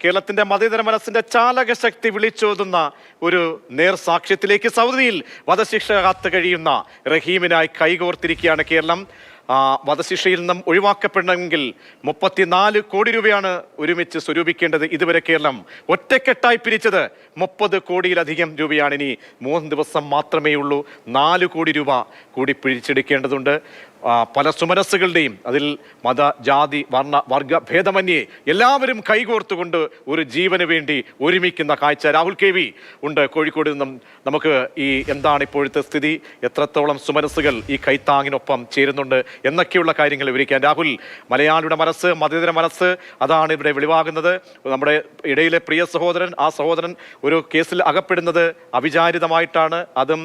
കേരളത്തിന്റെ മതേതര മനസ്സിന്റെ ചാലകശക്തി വിളിച്ചോതുന്ന ഒരു നേർസാക്ഷ്യത്തിലേക്ക് സൗദിയിൽ വധശിക്ഷ കാത്തു കഴിയുന്ന റഹീമിനായി കൈകോർത്തിരിക്കുകയാണ് കേരളം. വധശിക്ഷയിൽ നിന്നും ഒഴിവാക്കപ്പെടണമെങ്കിൽ 34 കോടി രൂപയാണ് ഒരുമിച്ച് സ്വരൂപിക്കേണ്ടത്. ഇതുവരെ കേരളം ഒറ്റക്കെട്ടായി പിരിച്ചത് 30 കോടിയിലധികം രൂപയാണ്. ഇനി 3 ദിവസം മാത്രമേ ഉള്ളൂ. 4 കോടി രൂപ കൂടി പിരിച്ചെടുക്കേണ്ടതുണ്ട്. പല സുമനസ്സുകളുടെയും അതിൽ മത, ജാതി, വർഗ ഭേദമന്യേ എല്ലാവരും കൈകോർത്തുകൊണ്ട് ഒരു ജീവന് വേണ്ടി ഒരുമിക്കുന്ന കാഴ്ച. രാഹുൽ KV ഉണ്ട് കോഴിക്കോട് നിന്നും. നമുക്ക് എന്താണ് ഇപ്പോഴത്തെ സ്ഥിതി, എത്രത്തോളം സുമനസ്സുകൾ ഈ കൈത്താങ്ങിനൊപ്പം ചേരുന്നുണ്ട് എന്നൊക്കെയുള്ള കാര്യങ്ങൾ വിവരിക്കാൻ. രാഹുൽ, മലയാളിയുടെ മനസ്സ്, മതേതര മനസ്സ്, അതാണ് ഇവിടെ വെളിവാകുന്നത്. നമ്മുടെ ഇടയിലെ പ്രിയ സഹോദരൻ, ആ സഹോദരൻ ഒരു കേസിൽ അകപ്പെടുന്നത് അവിചാരിതമായിട്ടാണ്. അതും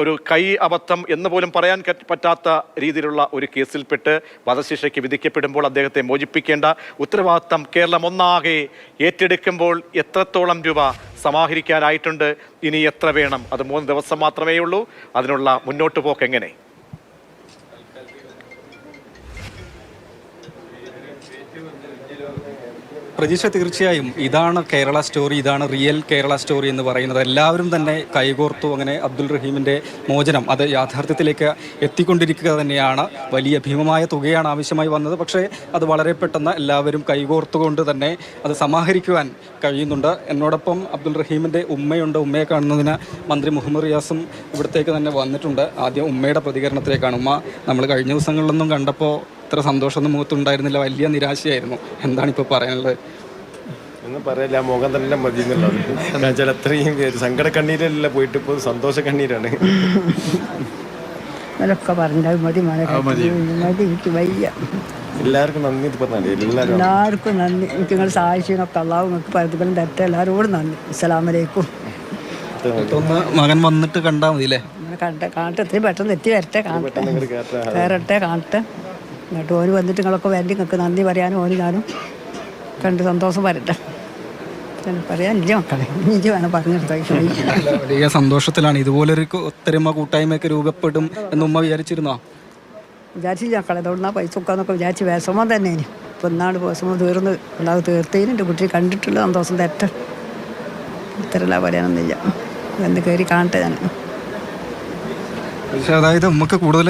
ഒരു കൈ അബദ്ധം എന്ന് പോലും പറയാൻ പറ്റാത്ത രീതിയിലുള്ള ഒരു കേസിൽപ്പെട്ട് വധശിക്ഷയ്ക്ക് വിധിക്കപ്പെടുമ്പോൾ അദ്ദേഹത്തെ മോചിപ്പിക്കേണ്ട ഉത്തരവാദിത്തം കേരളം ഒന്നാകെ ഏറ്റെടുക്കുമ്പോൾ എത്രത്തോളം രൂപ സമാഹരിക്കാനായിട്ടുണ്ട്, ഇനി എത്ര വേണം? അത് 3 ദിവസം മാത്രമേ ഉള്ളൂ. അതിനുള്ള മുന്നോട്ട് പോക്ക് എങ്ങനെ? പ്രതീക്ഷ, തീർച്ചയായും ഇതാണ് കേരള സ്റ്റോറി, ഇതാണ് റിയൽ കേരള സ്റ്റോറി എന്ന് പറയുന്നത്. എല്ലാവരും തന്നെ കൈകോർത്തു. അങ്ങനെ അബ്ദുൾ റഹീമിൻ്റെ മോചനം അത് യാഥാർത്ഥ്യത്തിലേക്ക് എത്തിക്കൊണ്ടിരിക്കുക തന്നെയാണ്. വലിയ ഭീമമായ തുകയാണ് ആവശ്യമായി വന്നത്. പക്ഷേ അത് വളരെ പെട്ടെന്ന് എല്ലാവരും കൈകോർത്തുകൊണ്ട് തന്നെ അത് സമാഹരിക്കുവാൻ കഴിയുന്നുണ്ട്. എന്നോടൊപ്പം അബ്ദുൾ റഹീമിൻ്റെ ഉമ്മയുണ്ട്. ഉമ്മയെ കാണുന്നതിന് മന്ത്രി മുഹമ്മദ് റിയാസും ഇവിടത്തേക്ക് തന്നെ വന്നിട്ടുണ്ട്. ആദ്യം ഉമ്മയുടെ പ്രതികരണത്തിലേക്കാണ്. ഉമ്മ, നമ്മൾ കഴിഞ്ഞ ദിവസങ്ങളിലൊന്നും കണ്ടപ്പോൾ ഇത്ര സന്തോഷമൊന്നും മുഖത്തുണ്ടായിരുന്നില്ല, വലിയ നിരാശയായിരുന്നു. എന്താണിപ്പോൾ പറയാനുള്ളത്? ഒന്നും പറയില്ല, മുഖം തന്നെ മതി എന്നുള്ളത്. എന്താ വെച്ചാൽ അത്രയും സങ്കട കണ്ണീരല്ല പോയിട്ട് ഇപ്പോൾ സന്തോഷ കണ്ണീരാണ്. അതൊക്കെ പറഞ്ഞാൽ മതി, മതി എനിക്ക് വയ്യ. എല്ലാവർക്കും നന്ദി പറഞ്ഞാൽ എല്ലാവർക്കും നന്ദി. എനിക്ക് നിങ്ങൾ സഹായിച്ചതിനൊക്കെ അള്ളാഹു നിങ്ങൾക്ക് പ്രതിഫലം തരട്ടെ. എല്ലാവരോടും നന്ദി. അസ്സലാമലൈക്കും. മകൻ വന്നിട്ട് കണ്ടാൽ മതി അല്ലേ? കാണട്ടെ, എത്രയും പെട്ടെന്ന് എത്തി വരട്ടെ, കയറട്ടെ, കാണട്ടെ. എന്നിട്ട് ഓന് വന്നിട്ട് നിങ്ങളൊക്കെ വേണ്ടി നിങ്ങൾക്ക് നന്ദി പറയാനും ഓന് ഞാനും കണ്ട് സന്തോഷം വരട്ടെ. പറയാനില്ല മക്കളെ, ഇനി വേണം പറഞ്ഞെടുത്ത. വലിയ സന്തോഷത്തിലാണ്. ഇതുപോലൊരു ഒത്തൊരുമ കൂട്ടായ്മയൊക്കെ രൂപപ്പെടും എന്ന് ഉമ്മ വിചാരിച്ചിരുന്നോ? വിചാരിച്ചില്ല മക്കളെ. എവിടുന്നാ പൈസ വെക്കാന്നൊക്കെ വിചാരിച്ച് വിഷമം തന്നെ. ഇപ്പം എന്നാണ് വിഷമം തീർന്ന് അല്ലാതെ തീർത്തതിന് എൻ്റെ കുട്ടി കണ്ടിട്ടുള്ള സന്തോഷം തെറ്റ ഇത്തരല്ല പറയാനൊന്നുമില്ല. എന്ന് കയറി കാണട്ടെ ഞാൻ. പക്ഷേ അതായത് നമുക്ക് കൂടുതൽ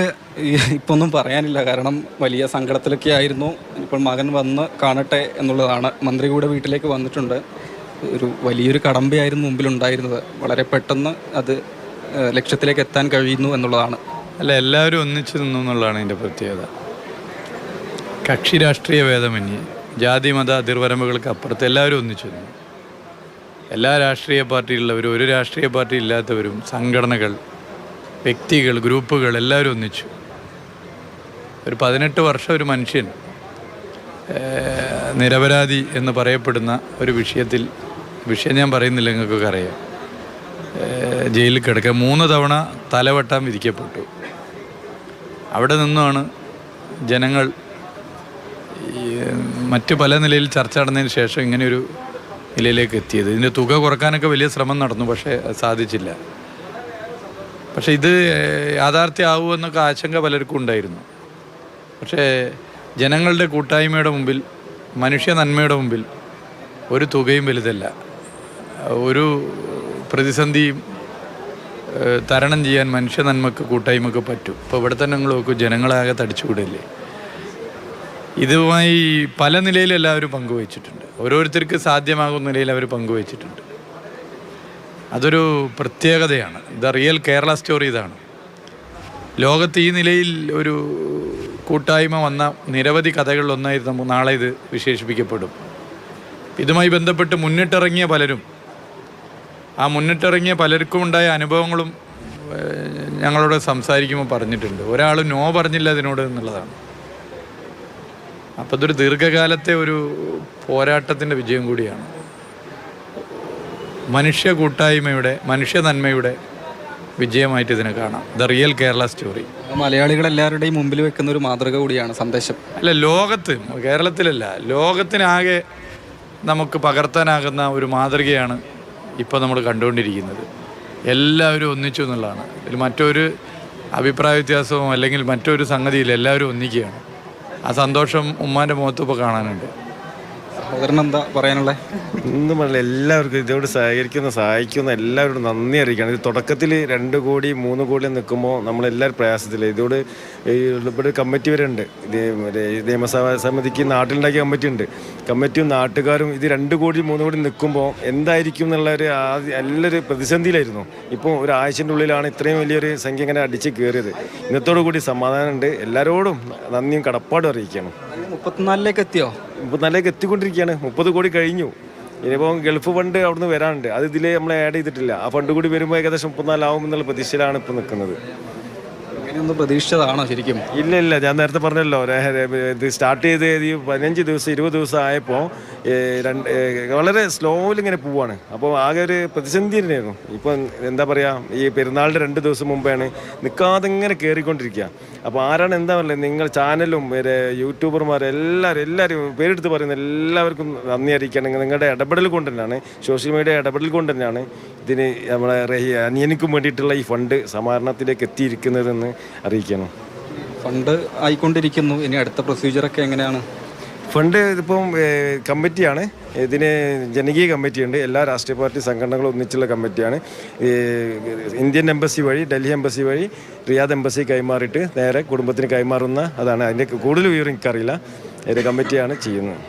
ഇപ്പം ഒന്നും പറയാനില്ല, കാരണം വലിയ സങ്കടത്തിലൊക്കെ ആയിരുന്നു. ഇപ്പോൾ മകൻ വന്ന് കാണട്ടെ എന്നുള്ളതാണ്. മന്ത്രി കൂടെ വീട്ടിലേക്ക് വന്നിട്ടുണ്ട്. ഒരു വലിയൊരു കടമ്പയായിരുന്നു മുമ്പിലുണ്ടായിരുന്നത്. വളരെ പെട്ടെന്ന് അത് ലക്ഷ്യത്തിലേക്ക് എത്താൻ കഴിയുന്നു എന്നുള്ളതാണ്. അല്ല, എല്ലാവരും ഒന്നിച്ചു നിന്നു എന്നുള്ളതാണ് എൻ്റെ പ്രത്യേകത. കക്ഷി രാഷ്ട്രീയ ഭേദമന്യേ, ജാതി മത അതിർവരമ്പുകൾക്ക് അപ്പുറത്ത് എല്ലാവരും ഒന്നിച്ചു നിന്നു. എല്ലാ രാഷ്ട്രീയ പാർട്ടിയിലുള്ളവരും, ഒരു രാഷ്ട്രീയ പാർട്ടി ഇല്ലാത്തവരും, സംഘടനകൾ, വ്യക്തികൾ, ഗ്രൂപ്പുകൾ എല്ലാവരും ഒന്നിച്ചു. ഒരു 18 വർഷം ഒരു മനുഷ്യൻ നിരപരാധി എന്ന് പറയപ്പെടുന്ന ഒരു വിഷയം ഞാൻ പറയുന്നില്ല, നിങ്ങൾക്കൊക്കെ അറിയാം, ജയിലിൽ കിടക്കുക. 3 തവണ തലവെട്ടാൻ വിധിക്കപ്പെട്ടു. അവിടെ നിന്നാണ് ജനങ്ങൾ മറ്റ് പല നിലയിൽ ചർച്ച നടന്നതിന് ശേഷം ഇങ്ങനെയൊരു നിലയിലേക്ക് എത്തിയത്. ഇതിൻ്റെ തുക കുറക്കാനൊക്കെ വലിയ ശ്രമം നടന്നു, പക്ഷേ സാധിച്ചില്ല. പക്ഷേ ഇത് യാഥാർത്ഥ്യമാവുമെന്നൊക്കെ ആശങ്ക പലർക്കും ഉണ്ടായിരുന്നു. പക്ഷേ ജനങ്ങളുടെ കൂട്ടായ്മയുടെ മുമ്പിൽ, മനുഷ്യ നന്മയുടെ മുമ്പിൽ ഒരു തുകയും വലുതല്ല. ഒരു പ്രതിസന്ധിയും തരണം ചെയ്യാൻ മനുഷ്യ നന്മക്ക്, കൂട്ടായ്മക്ക് പറ്റും. ഇപ്പോൾ ഇവിടെ തന്നെ നിങ്ങൾ നോക്കൂ, ജനങ്ങളാകെ തടിച്ചുകൂടല്ലേ. ഇതുമായി പല നിലയിൽ എല്ലാവരും പങ്കുവച്ചിട്ടുണ്ട്. ഓരോരുത്തർക്ക് സാധ്യമാകുന്ന നിലയിൽ അവർ പങ്കുവച്ചിട്ടുണ്ട്. അതൊരു പ്രത്യേകതയാണ്. ഇത് റിയൽ കേരള സ്റ്റോറി ഇതാണ്. ലോകത്ത് ഈ നിലയിൽ ഒരു കൂട്ടായ്മ വന്ന നിരവധി കഥകളിലൊന്നായി നമുക്ക് നാളെ ഇത് വിശേഷിപ്പിക്കപ്പെടും. ഇതുമായി ബന്ധപ്പെട്ട് മുന്നിട്ടിറങ്ങിയ പലരും, ആ മുന്നിട്ടിറങ്ങിയ പലർക്കും ഉണ്ടായ അനുഭവങ്ങളും ഞങ്ങളോട് സംസാരിക്കുമ്പോൾ പറഞ്ഞിട്ടുണ്ട്. ഒരാൾ നോ പറഞ്ഞില്ല അതിനോട് എന്നുള്ളതാണ്. അപ്പോൾ ഇതൊരു ദീർഘകാലത്തെ ഒരു പോരാട്ടത്തിൻ്റെ വിജയം കൂടിയാണ്. മനുഷ്യ കൂട്ടായ്മയുടെ, മനുഷ്യ നന്മയുടെ വിജയമായിട്ട് ഇതിനെ കാണാം. The real Kerala story. മലയാളികളെല്ലാവരുടെയും മുമ്പിൽ വെക്കുന്ന ഒരു മാതൃക കൂടിയാണ്, സന്ദേശം. അല്ല, ലോകത്ത്, കേരളത്തിലല്ല, ലോകത്തിനാകെ നമുക്ക് പകർത്താനാകുന്ന ഒരു മാതൃകയാണ് ഇപ്പോൾ നമ്മൾ കണ്ടുകൊണ്ടിരിക്കുന്നത്. എല്ലാവരും ഒന്നിച്ചു എന്നുള്ളതാണ്. ഇതിൽ മറ്റൊരു അഭിപ്രായ വ്യത്യാസവും അല്ലെങ്കിൽ മറ്റൊരു സംഗതിയിൽ എല്ലാവരും ഒന്നിക്കുകയാണ്. ആ സന്തോഷം ഉമ്മാൻ്റെ മുഖത്ത് ഇപ്പോൾ കാണാനുണ്ട്. സഹോദരൻ എന്താ പറയാനുള്ളത്? ഒന്നും പറയില്ല, എല്ലാവർക്കും ഇതോട് സഹായിക്കുന്ന എല്ലാവരോടും നന്ദി അറിയിക്കുകയാണ്. ഇത് തുടക്കത്തിൽ 2 കോടി 3 കോടി നിൽക്കുമ്പോൾ നമ്മളെല്ലാവരും പ്രയാസത്തില്ല. ഇതോട് ഇവിടെ കമ്മിറ്റി വരെ ഉണ്ട്. ഇത് നിയമസഭാ സമിതിക്ക് നാട്ടിലുണ്ടാക്കിയ കമ്മിറ്റി ഉണ്ട്. കമ്മിറ്റിയും നാട്ടുകാരും ഇത് 2 കോടി 3 കോടി നിൽക്കുമ്പോൾ എന്തായിരിക്കും എന്നുള്ള ഒരു നല്ലൊരു പ്രതിസന്ധിയിലായിരുന്നു. ഇപ്പോൾ ഒരാഴ്ചൻ്റെ ഉള്ളിലാണ് ഇത്രയും വലിയൊരു സംഖ്യ ഇങ്ങനെ അടിച്ച് കയറിയത്. ഇന്നത്തോടു കൂടി സമാധാനമുണ്ട്. എല്ലാവരോടും നന്ദിയും കടപ്പാടും അറിയിക്കണം. 34ലേക്ക് എത്തിയോ? 34ലേക്ക് എത്തിക്കൊണ്ടിരിക്കുകയാണ്. 30 കോടി കഴിഞ്ഞു. ഇനിയിപ്പോൾ ഗൾഫ് ഫണ്ട് അവിടുന്ന് വരാനുണ്ട്. അത് ഇതിൽ നമ്മൾ ആഡ് ചെയ്തിട്ടില്ല. ആ ഫണ്ട് കൂടി വരുമ്പോൾ ഏകദേശം 34 ആവും എന്നുള്ള പ്രതീക്ഷയിലാണ് ഇപ്പോൾ നിൽക്കുന്നത്. ഇങ്ങനെയൊന്നും പ്രതീക്ഷിച്ചതാണോ ശരിക്കും? ഇല്ല, ഞാൻ നേരത്തെ പറഞ്ഞല്ലോ, ഇത് സ്റ്റാർട്ട് ചെയ്ത് 15 ദിവസം 20 ദിവസം ആയപ്പോൾ വളരെ സ്ലോയിൽ ഇങ്ങനെ പോവാണ്. അപ്പോൾ ആകെ ഒരു പ്രതിസന്ധി തന്നെയായിരുന്നു. ഇപ്പം എന്താ പറയുക, ഈ പെരുന്നാളിൻ്റെ 2 ദിവസം മുമ്പാണ് നിൽക്കാതെ ഇങ്ങനെ കയറിക്കൊണ്ടിരിക്കുക. അപ്പോൾ ആരാണ് എന്താ പറയുക, നിങ്ങൾ ചാനലും യൂട്യൂബർമാർ എല്ലാവരും പേരെടുത്ത് പറയുന്ന എല്ലാവർക്കും നന്ദി അറിയിക്കുകയാണെങ്കിൽ നിങ്ങളുടെ ഇടപെടൽ കൊണ്ട് തന്നെയാണ്, സോഷ്യൽ മീഡിയ ഇടപെടൽ കൊണ്ട് തന്നെയാണ് ഇതിന് നമ്മളെ അനിയനിക്കും വേണ്ടിയിട്ടുള്ള ഈ ഫണ്ട് സമാഹരണത്തിലേക്ക് എത്തിയിരിക്കുന്നതെന്ന് അറിയിക്കണം. ഫണ്ട് ആയിക്കൊണ്ടിരിക്കുന്നു. ഇനി അടുത്ത പ്രൊസീജിയറൊക്കെ എങ്ങനെയാണ്? ഫണ്ട് ഇതിപ്പം കമ്മിറ്റിയാണ്. ഇതിന് ജനകീയ കമ്മിറ്റിയുണ്ട്. എല്ലാ രാഷ്ട്രീയ പാർട്ടി സംഘടനകളും ഒന്നിച്ചുള്ള കമ്മിറ്റിയാണ്. ഇന്ത്യൻ എംബസി വഴി, ഡൽഹി എംബസി വഴി റിയാദ് എംബസി കൈമാറിയിട്ട് നേരെ കുടുംബത്തിന് കൈമാറുന്ന, അതാണ് അതിൻ്റെ കൂടുതൽ വിവരം എനിക്കറിയില്ല. കമ്മിറ്റിയാണ് ചെയ്യുന്നത്.